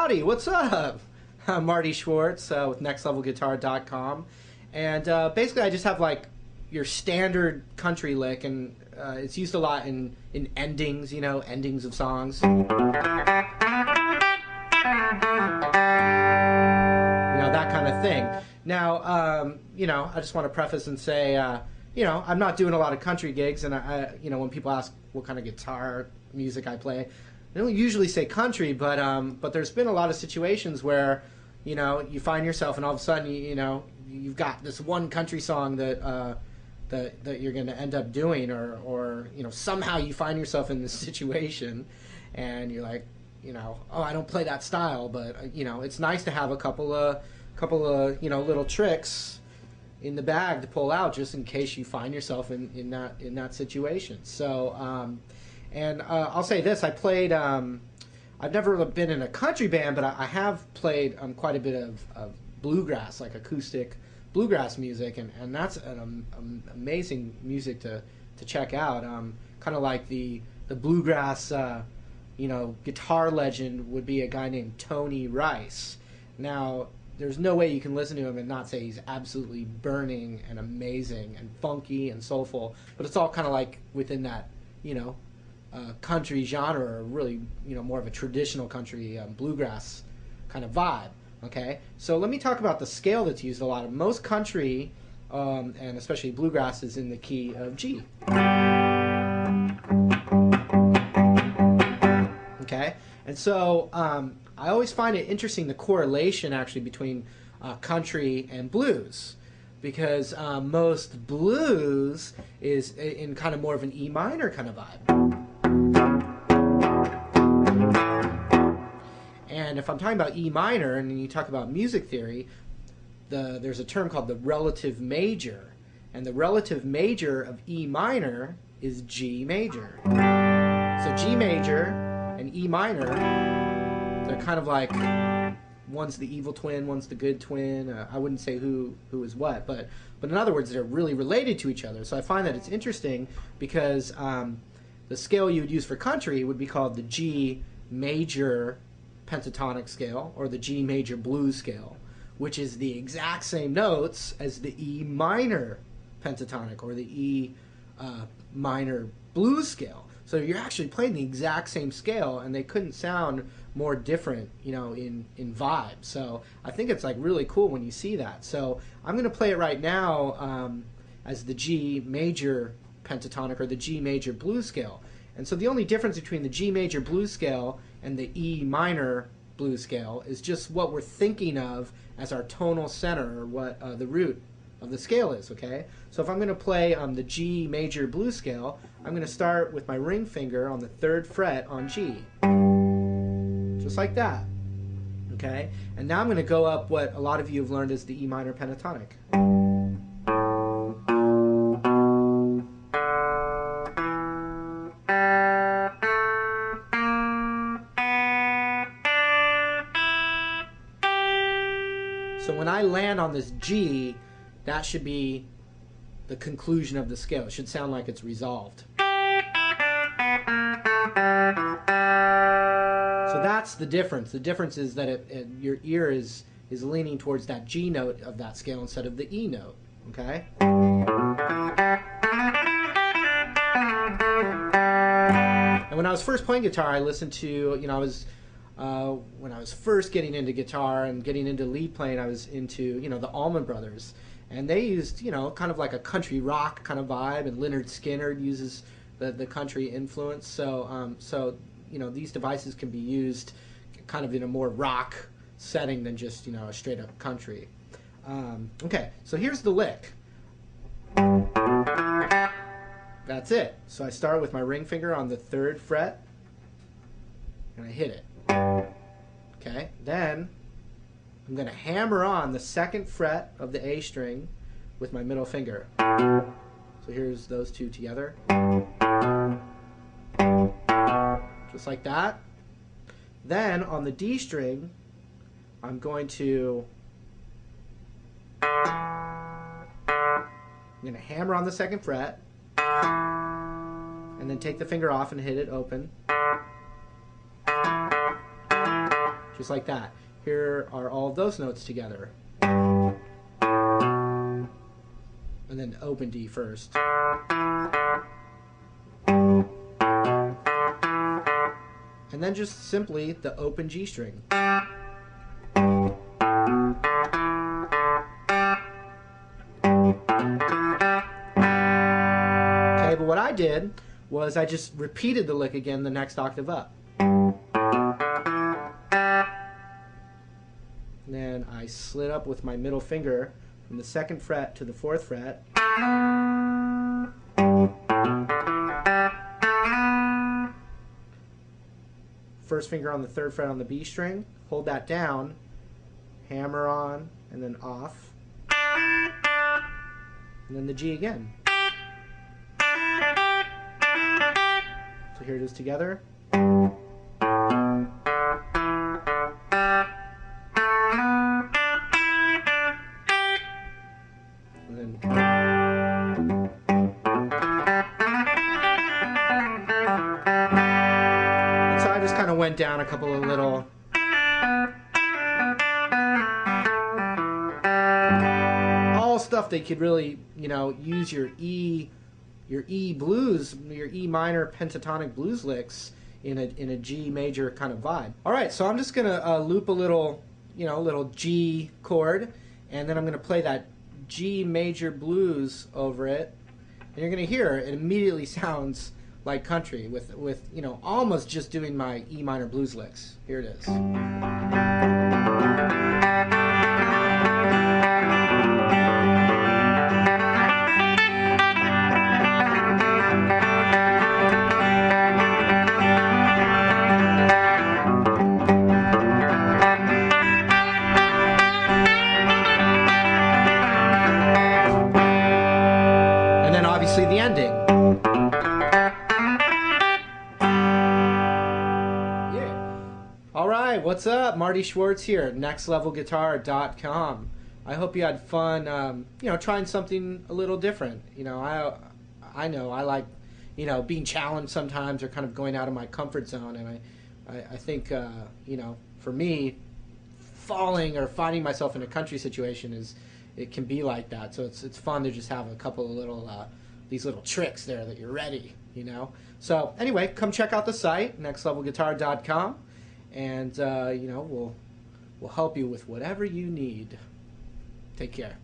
Howdy, what's up? I'm Marty Schwartz with nextlevelguitar.com, and basically I just have like your standard country lick, and it's used a lot in endings, you know, endings of songs. You know, that kind of thing. Now, you know, I just want to preface and say, you know, I'm not doing a lot of country gigs, and you know, when people ask what kind of guitar music I play, I don't usually say country, but there's been a lot of situations where, you know, you find yourself and all of a sudden, you know, you've got this one country song that that you're going to end up doing, or you know, somehow you find yourself in this situation, and you're like, you know, oh, I don't play that style, but you know, it's nice to have a couple of you know, little tricks in the bag to pull out just in case you find yourself in that situation. So. And I'll say this, I played, I've never been in a country band, but I have played quite a bit of bluegrass, like acoustic bluegrass music, and that's an amazing music to check out. Kind of like the bluegrass, you know, guitar legend would be a guy named Tony Rice. Now, there's no way you can listen to him and not say he's absolutely burning and amazing and funky and soulful, but it's all kind of like within that, you know, country genre, or really, you know, more of a traditional country bluegrass kind of vibe. Okay, so let me talk about the scale that's used a lot. Of most country, and especially bluegrass, is in the key of G. Okay, and so I always find it interesting, the correlation actually between country and blues, because most blues is in kind of more of an E minor kind of vibe. And if I'm talking about E minor, and you talk about music theory, there's a term called the relative major. And the relative major of E minor is G major. So G major and E minor, they're kind of like, one's the evil twin, one's the good twin. I wouldn't say who is what, but in other words, they're really related to each other. So I find that it's interesting because the scale you would use for country would be called the G major pentatonic scale, or the G major blues scale, which is the exact same notes as the E minor pentatonic or the E minor blues scale. So you're actually playing the exact same scale, and they couldn't sound more different, you know, in vibe. So I think it's like really cool when you see that. So I'm going to play it right now as the G major pentatonic or the G major blues scale. And so the only difference between the G major blues scale and the E minor blues scale is just what we're thinking of as our tonal center, or what the root of the scale is, okay? So if I'm going to play the G major blues scale, I'm going to start with my ring finger on the 3rd fret on G. Just like that, okay? And now I'm going to go up what a lot of you have learned as the E minor pentatonic. So when I land on this G, that should be the conclusion of the scale. It should sound like it's resolved. So that's the difference. The difference is that your ear is leaning towards that G note of that scale instead of the E note. Okay? And when I was first playing guitar, I listened to, you know, when I was first getting into guitar and getting into lead playing, I was into, you know, the Allman Brothers, and they used, you know, kind of like a country rock kind of vibe, and Lynyrd Skynyrd uses the country influence. So so you know, these devices can be used kind of in a more rock setting than just, you know, a straight up country. Okay, so here's the lick. That's it. So I start with my ring finger on the 3rd fret, and I hit it. Okay, then I'm going to hammer on the 2nd fret of the A string with my middle finger. So here's those two together. Just like that. Then on the D string, I'm going to hammer on the 2nd fret, and then take the finger off and hit it open. just like that. Here are all of those notes together. And then open D first. And then just simply the open G string. Okay, but what I did was I just repeated the lick again the next octave up. And then I slid up with my middle finger from the 2nd fret to the 4th fret. First finger on the 3rd fret on the B string, hold that down, hammer on, and then off, and then the G again. So here it is together. And then kind of went down a couple of little all stuff that could really, you know, use your E blues, your E minor pentatonic blues licks in a G major kind of vibe. All right, so I'm just gonna loop a little, you know, little G chord, and then I'm gonna play that G major blues over it, and you're gonna hear it immediately sounds like country with you know, almost just doing my E minor blues licks. Here it is. And then obviously the ending. Alright, what's up? Marty Schwartz here, nextlevelguitar.com. I hope you had fun, you know, trying something a little different. You know, I know I like, you know, being challenged sometimes or kind of going out of my comfort zone, and I think, you know, for me, falling or finding myself in a country situation it can be like that. So it's fun to just have a couple of little, these little tricks there that you're ready, you know. So anyway, come check out the site, nextlevelguitar.com. And you know, we'll help you with whatever you need. Take care.